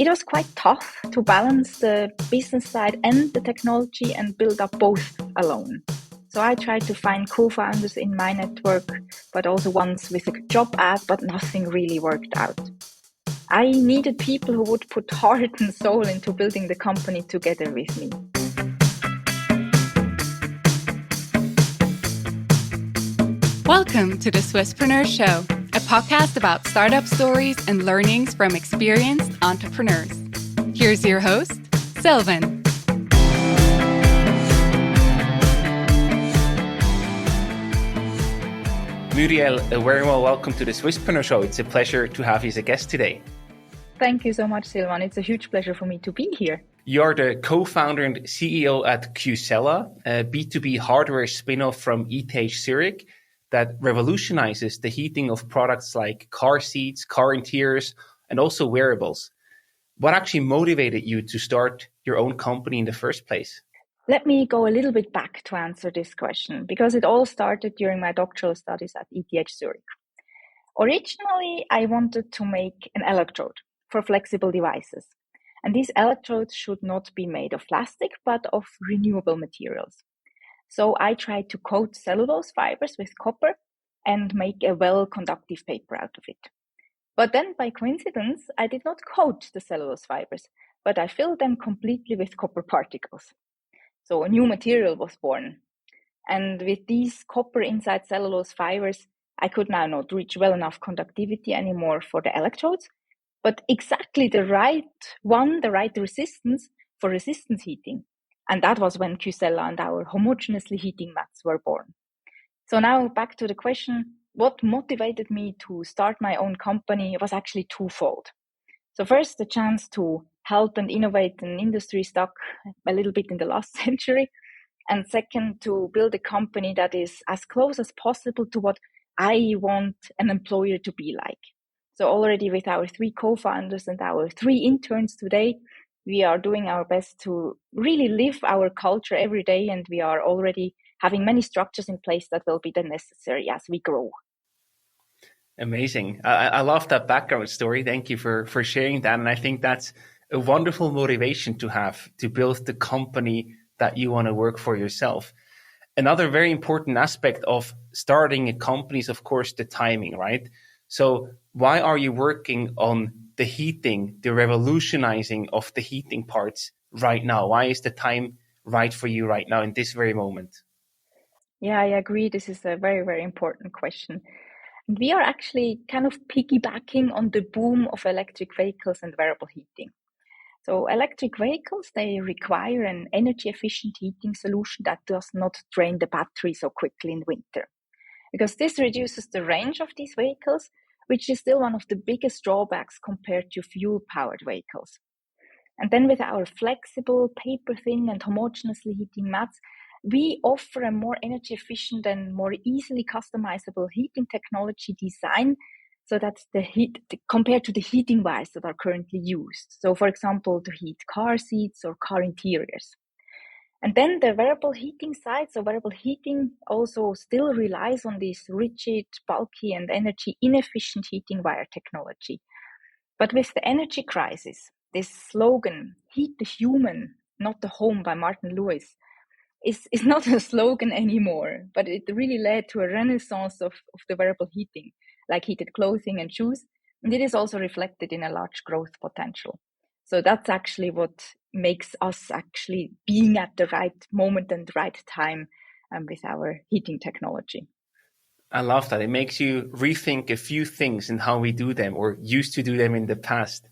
It was quite tough to balance the business side and the technology and build up both alone. So I tried to find co-founders in my network, but also ones with a job ad, but nothing really worked out. I needed people who would put heart and soul into building the company together with me. Welcome to the Swisspreneur Show, a podcast about startup stories and learnings from experienced entrepreneurs. Here's your host, Sylvan. Murielle, a very well welcome to the Swisspreneur Show. It's a pleasure to have you as a guest today. Thank you so much, Sylvan. It's a huge pleasure for me to be here. You are the co-founder and CEO at qCella, a B2B hardware spin-off from ETH Zurich that revolutionizes the heating of products like car seats, car interiors, and also wearables. What actually motivated you to start your own company in the first place? Let me go a little bit back to answer this question, because it all started during my doctoral studies at ETH Zurich. Originally, I wanted to make an electrode for flexible devices. And these electrodes should not be made of plastic, but of renewable materials. So I tried to coat cellulose fibers with copper and make a well-conductive paper out of it. But then, by coincidence, I did not coat the cellulose fibers, but I filled them completely with copper particles. So a new material was born. And with these copper inside cellulose fibers, I could now not reach well enough conductivity anymore for the electrodes, but exactly the right resistance for resistance heating. And that was when qCella and our homogeneously heating mats were born. So now back to the question, what motivated me to start my own company was actually twofold. So first, the chance to help and innovate an industry stuck a little bit in the last century. And second, to build a company that is as close as possible to what I want an employer to be like. So already with our 3 co-founders and our 3 interns today, we are doing our best to really live our culture every day, and we are already having many structures in place that will be then necessary as we grow. Amazing. I love that background story. Thank you for sharing that. And I think that's a wonderful motivation to have to build the company that you want to work for yourself. Another very important aspect of starting a company is, of course, the timing, right? So why are you working on the heating, the revolutionizing of the heating parts right now? Why is the time right for you right now in this very moment? Yeah, I agree. This is a very, very important question. And we are actually kind of piggybacking on the boom of electric vehicles and wearable heating. So electric vehicles, they require an energy efficient heating solution that does not drain the battery so quickly in winter, because this reduces the range of these vehicles, which is still one of the biggest drawbacks compared to fuel-powered vehicles. And then with our flexible, paper-thin and homogeneously heating mats, we offer a more energy-efficient and more easily customizable heating technology design, so that compared to the heating wires that are currently used. So, for example, to heat car seats or car interiors. And then the wearable heating side, so wearable heating also still relies on this rigid, bulky, and energy inefficient heating wire technology. But with the energy crisis, this slogan, "Heat the human, not the home" by Martin Lewis, is not a slogan anymore, but it really led to a renaissance of the wearable heating, like heated clothing and shoes. And it is also reflected in a large growth potential. So that's actually what makes us actually being at the right moment and right time with our heating technology. I love that. It makes you rethink a few things and how we do them or used to do them in the past.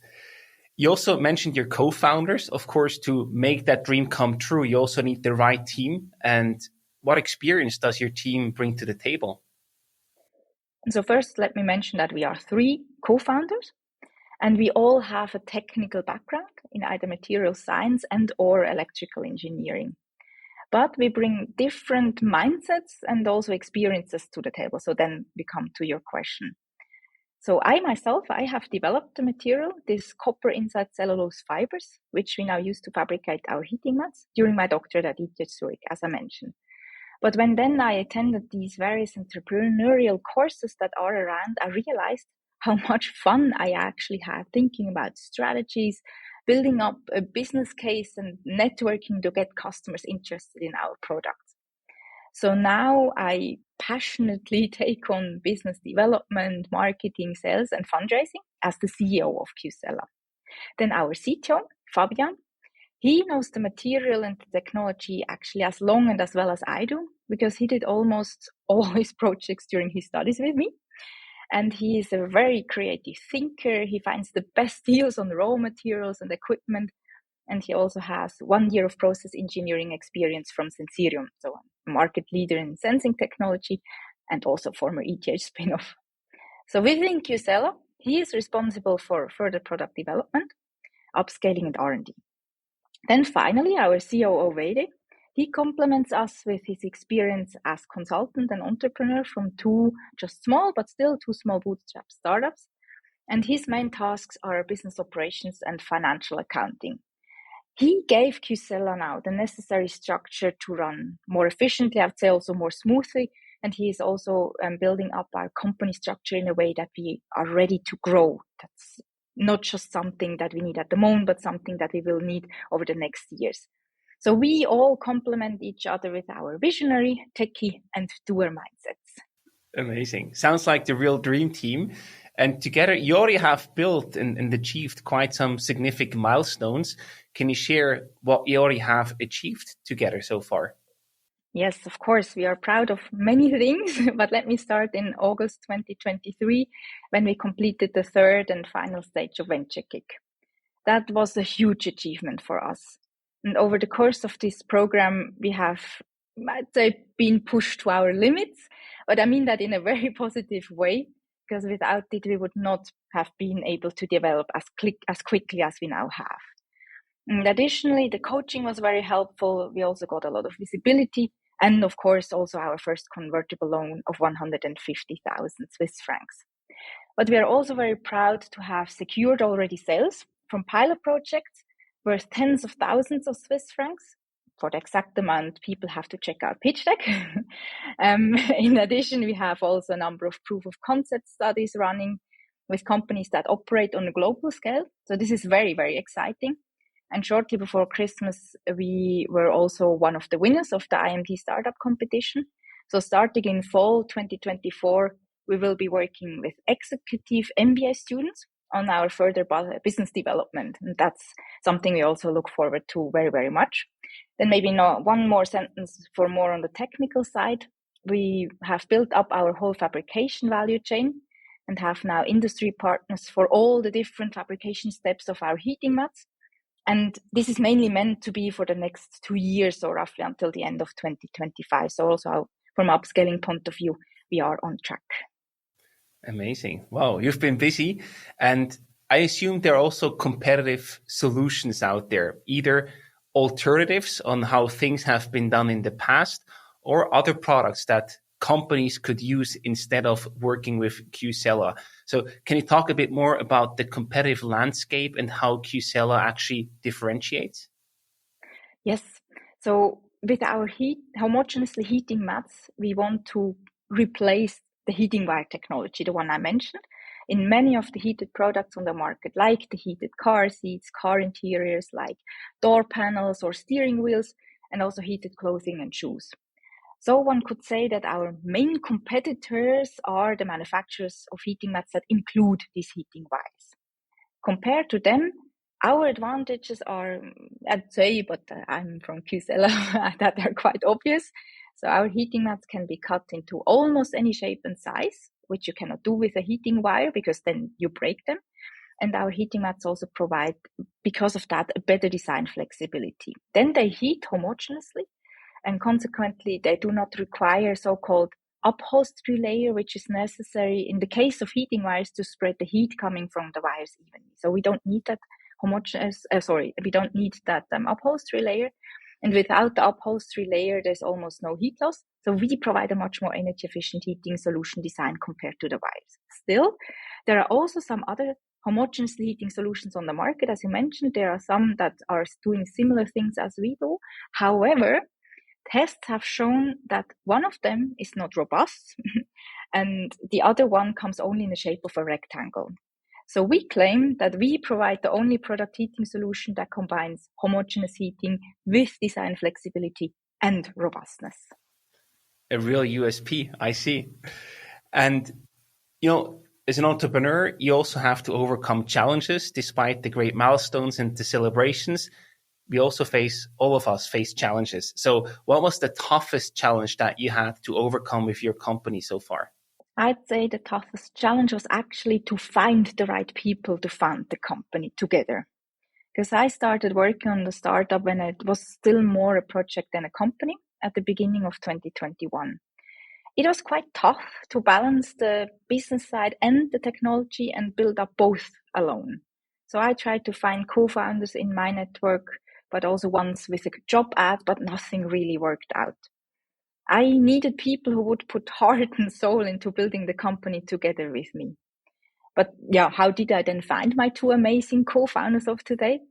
You also mentioned your co-founders. Of course, to make that dream come true, you also need the right team. And what experience does your team bring to the table? So first, let me mention that we are 3 co-founders, and we all have a technical background in either material science and or electrical engineering. But we bring different mindsets and also experiences to the table. So then we come to your question. So I have developed the material, this copper inside cellulose fibers, which we now use to fabricate our heating mats during my doctorate at ETH Zurich, as I mentioned. But when then I attended these various entrepreneurial courses that are around, I realized how much fun I actually had thinking about strategies, building up a business case and networking to get customers interested in our products. So now I passionately take on business development, marketing, sales, and fundraising as the CEO of qCella. Then our CTO, Fabian, he knows the material and the technology actually as long and as well as I do, because he did almost all his projects during his studies with me. And he is a very creative thinker. He finds the best deals on raw materials and equipment. And he also has 1 year of process engineering experience from Sensirium, so a market leader in sensing technology and also former ETH spin-off. So within qCella, he is responsible for further product development, upscaling, and R&D. Then finally, our COO, Vede, he complements us with his experience as consultant and entrepreneur from two small bootstrap startups. And his main tasks are business operations and financial accounting. He gave qCella now the necessary structure to run more efficiently, I would say also more smoothly. And he is also building up our company structure in a way that we are ready to grow. That's not just something that we need at the moment, but something that we will need over the next years. So we all complement each other with our visionary, techie, and doer mindsets. Amazing. Sounds like the real dream team. And together, you already have built and achieved quite some significant milestones. Can you share what you already have achieved together so far? Yes, of course. We are proud of many things, but let me start in August 2023, when we completed the third and final stage of Venture Kick. That was a huge achievement for us. And over the course of this program, we have, I'd say, been pushed to our limits, but I mean that in a very positive way, because without it, we would not have been able to develop as quickly as we now have. And additionally, the coaching was very helpful. We also got a lot of visibility, and of course, also our first convertible loan of 150,000 Swiss francs. But we are also very proud to have secured already sales from pilot projects worth tens of thousands of Swiss francs. For the exact amount, people have to check our pitch deck. In addition, we have also a number of proof of concept studies running with companies that operate on a global scale. So this is very, very exciting. And shortly before Christmas, we were also one of the winners of the IMD startup competition. So starting in fall 2024, we will be working with executive MBA students on our further business development. And that's something we also look forward to very, very much. Then maybe one more sentence for more on the technical side. We have built up our whole fabrication value chain and have now industry partners for all the different fabrication steps of our heating mats. And this is mainly meant to be for the next 2 years, or roughly until the end of 2025. So also from an upscaling point of view, we are on track. Amazing. Wow, you've been busy. And I assume there are also competitive solutions out there, either alternatives on how things have been done in the past or other products that companies could use instead of working with qCella. So can you talk a bit more about the competitive landscape and how qCella actually differentiates? Yes. So with our homogeneously heating mats, we want to replace the heating wire technology, the one I mentioned, in many of the heated products on the market, like the heated car seats, car interiors, like door panels or steering wheels, and also heated clothing and shoes. So one could say that our main competitors are the manufacturers of heating mats that include these heating wires. Compared to them, our advantages are, I'd say, but I'm from qCella, that are quite obvious. So our heating mats can be cut into almost any shape and size, which you cannot do with a heating wire because then you break them. And our heating mats also provide, because of that, a better design flexibility. Then they heat homogeneously, and consequently, they do not require so-called upholstery layer, which is necessary in the case of heating wires to spread the heat coming from the wires evenly. So we don't need that upholstery layer. And without the upholstery layer, there's almost no heat loss. So we provide a much more energy efficient heating solution design compared to the wires. Still, there are also some other homogeneously heating solutions on the market. As you mentioned, there are some that are doing similar things as we do. However, tests have shown that one of them is not robust and the other one comes only in the shape of a rectangle. So we claim that we provide the only product heating solution that combines homogeneous heating with design flexibility and robustness. A real USP, I see. And, as an entrepreneur, you also have to overcome challenges despite the great milestones and the celebrations. All of us face challenges. So what was the toughest challenge that you had to overcome with your company so far? I'd say the toughest challenge was actually to find the right people to fund the company together. Because I started working on the startup when it was still more a project than a company at the beginning of 2021. It was quite tough to balance the business side and the technology and build up both alone. So I tried to find co-founders in my network, but also ones with a job ad, but nothing really worked out. I needed people who would put heart and soul into building the company together with me. But yeah, how did I then find my two amazing co-founders of today?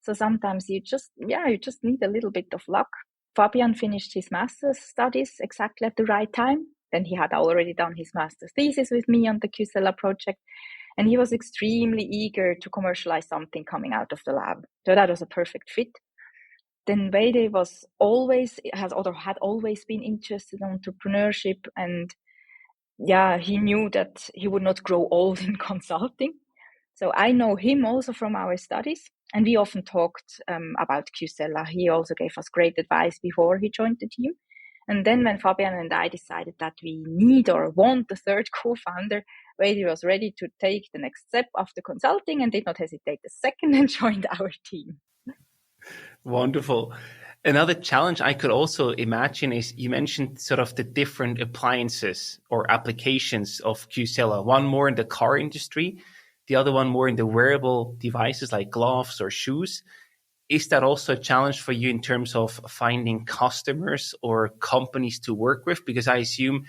So sometimes you just need a little bit of luck. Fabian finished his master's studies exactly at the right time. Then he had already done his master's thesis with me on the qCella project. And he was extremely eager to commercialize something coming out of the lab. So that was a perfect fit. Then Vede had always been interested in entrepreneurship, and he knew that he would not grow old in consulting. So I know him also from our studies, and we often talked about qCella. He also gave us great advice before he joined the team. And then when Fabian and I decided that we need or want a third co-founder, Vede was ready to take the next step after consulting and did not hesitate a second and joined our team. Wonderful. Another challenge I could also imagine is you mentioned sort of the different appliances or applications of qCella, one more in the car industry, the other one more in the wearable devices like gloves or shoes. Is that also a challenge for you in terms of finding customers or companies to work with? Because I assume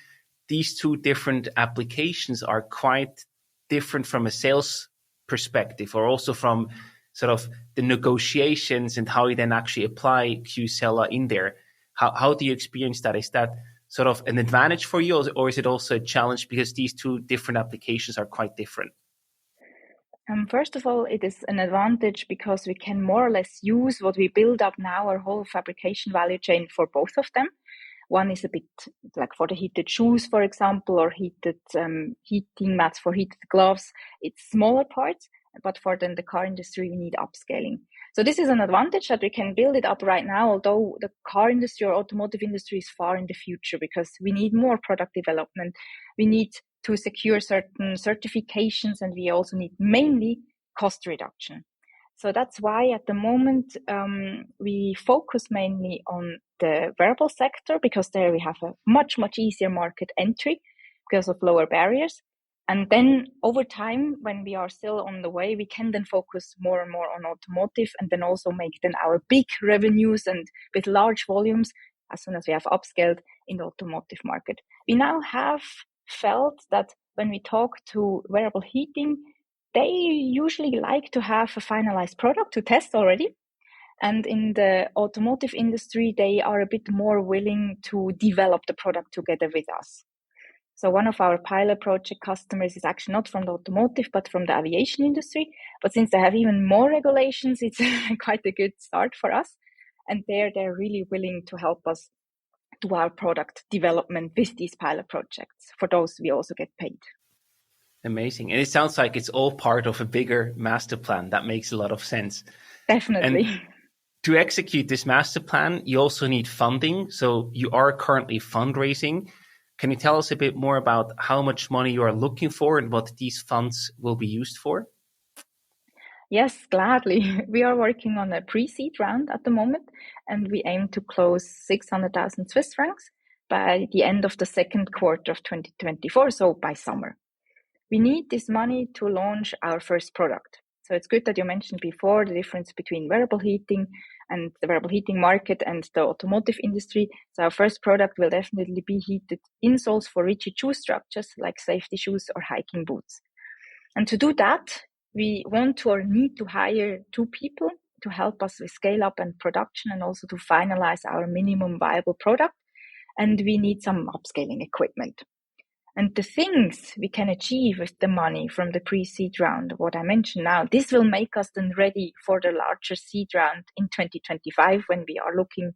these two different applications are quite different from a sales perspective, or also from sort of the negotiations and how you then actually apply qCella in there. How do you experience that? Is that sort of an advantage for you, or is it also a challenge because these two different applications are quite different? First of all, it is an advantage because we can more or less use what we build up now, our whole fabrication value chain, for both of them. One is a bit like for the heated shoes, for example, or heated heating mats for heated gloves. It's smaller parts, but for then the car industry, we need upscaling. So this is an advantage that we can build it up right now, although the car industry or automotive industry is far in the future because we need more product development. We need to secure certain certifications, and we also need mainly cost reduction. So that's why at the moment we focus mainly on the wearable sector because there we have a much, much easier market entry because of lower barriers. And then over time, when we are still on the way, we can then focus more and more on automotive and then also make then our big revenues and with large volumes as soon as we have upscaled in the automotive market. We now have felt that when we talk to wearable heating, they usually like to have a finalized product to test already. And in the automotive industry, they are a bit more willing to develop the product together with us. So one of our pilot project customers is actually not from the automotive, but from the aviation industry. But since they have even more regulations, it's quite a good start for us. And they're really willing to help us do our product development with these pilot projects. For those, we also get paid. Amazing. And it sounds like it's all part of a bigger master plan. That makes a lot of sense. Definitely. And to execute this master plan, you also need funding. So you are currently fundraising. Can you tell us a bit more about how much money you are looking for and what these funds will be used for? Yes, gladly. We are working on a pre-seed round at the moment, and we aim to close 600,000 Swiss francs by the end of the second quarter of 2024, so by summer. We need this money to launch our first product. So it's good that you mentioned before the difference between wearable heating and the wearable heating market and the automotive industry. So our first product will definitely be heated insoles for rigid shoe structures like safety shoes or hiking boots. And to do that, we want to or need to hire 2 people to help us with scale up and production and also to finalize our minimum viable product. And we need some upscaling equipment. And the things we can achieve with the money from the pre-seed round, what I mentioned now, this will make us then ready for the larger seed round in 2025, when we are looking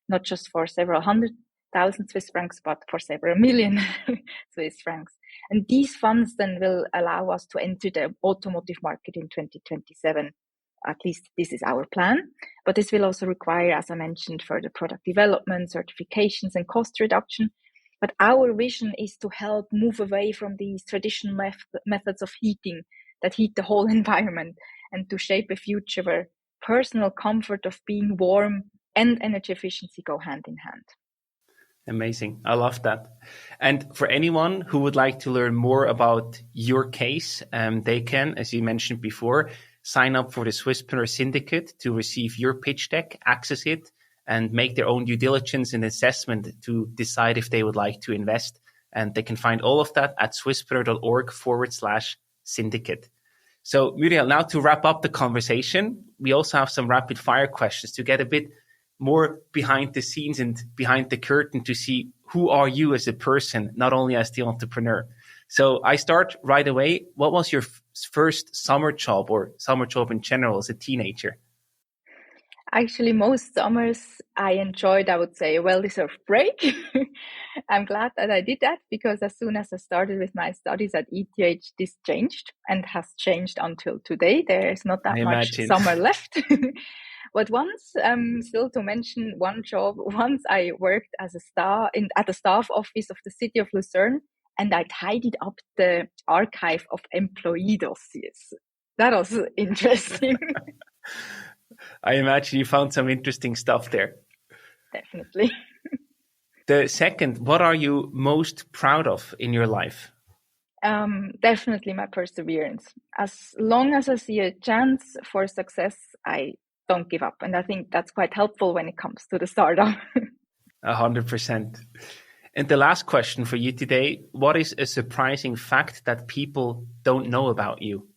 not just for several 100,000 Swiss francs, but for several million Swiss francs. And these funds then will allow us to enter the automotive market in 2027. At least this is our plan. But this will also require, as I mentioned, further product development, certifications, and cost reduction. But our vision is to help move away from these traditional methods of heating that heat the whole environment, and to shape a future where personal comfort of being warm and energy efficiency go hand in hand. Amazing. I love that. And for anyone who would like to learn more about your case, they can, as you mentioned before, sign up for the Swisspreneur Syndicate to receive your pitch deck, access it, and make their own due diligence and assessment to decide if they would like to invest. And they can find all of that at swisspreneur.org/syndicate. So Murielle, now to wrap up the conversation, we also have some rapid fire questions to get a bit more behind the scenes and behind the curtain to see who are you as a person, not only as the entrepreneur. So I start right away. What was your first summer job, or summer job in general, as a teenager? Actually, most summers I enjoyed, I would say, a well-deserved break. I'm glad that I did that, because as soon as I started with my studies at ETH, this changed, and has changed until today. There is not that much summer left. But once, still to mention one job, once I worked as at the staff office of the city of Lucerne, and I tidied up the archive of employee dossiers. That was interesting. I imagine you found some interesting stuff there. Definitely. The second, what are you most proud of in your life? Definitely my perseverance. As long as I see a chance for success, I don't give up. And I think that's quite helpful when it comes to the startup. 100%. And the last question for you today, what is a surprising fact that people don't know about you?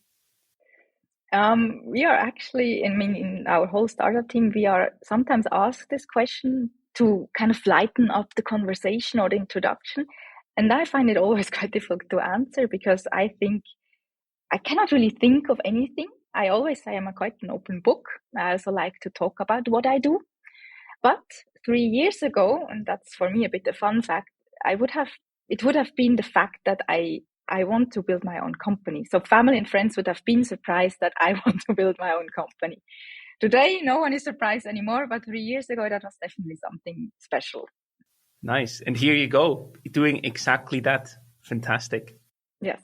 We are actually, in our whole startup team, we are sometimes asked this question to kind of lighten up the conversation or the introduction. And I find it always quite difficult to answer, because I think I cannot really think of anything. I always say I'm quite an open book. I also like to talk about what I do. But 3 years ago, and that's for me a bit a fun fact, it would have been the fact that I want to build my own company. So family and friends would have been surprised that I want to build my own company. Today, no one is surprised anymore, but 3 years ago, that was definitely something special. Nice. And here you go, doing exactly that. Fantastic. Yes.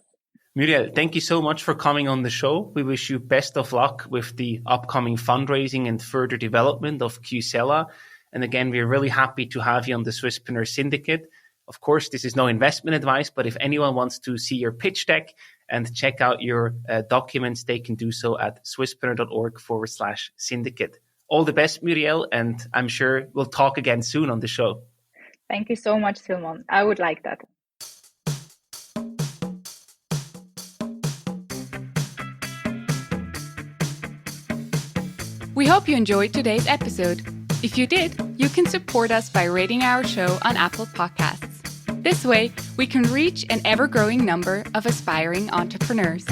Murielle, thank you so much for coming on the show. We wish you best of luck with the upcoming fundraising and further development of qCella. And again, we're really happy to have you on the Swisspreneur Syndicate. Of course, this is no investment advice, but if anyone wants to see your pitch deck and check out your documents, they can do so at swisspreneur.org/syndicate. All the best, Murielle, and I'm sure we'll talk again soon on the show. Thank you so much, Silmon. I would like that. We hope you enjoyed today's episode. If you did, you can support us by rating our show on Apple Podcasts. This way, we can reach an ever-growing number of aspiring entrepreneurs.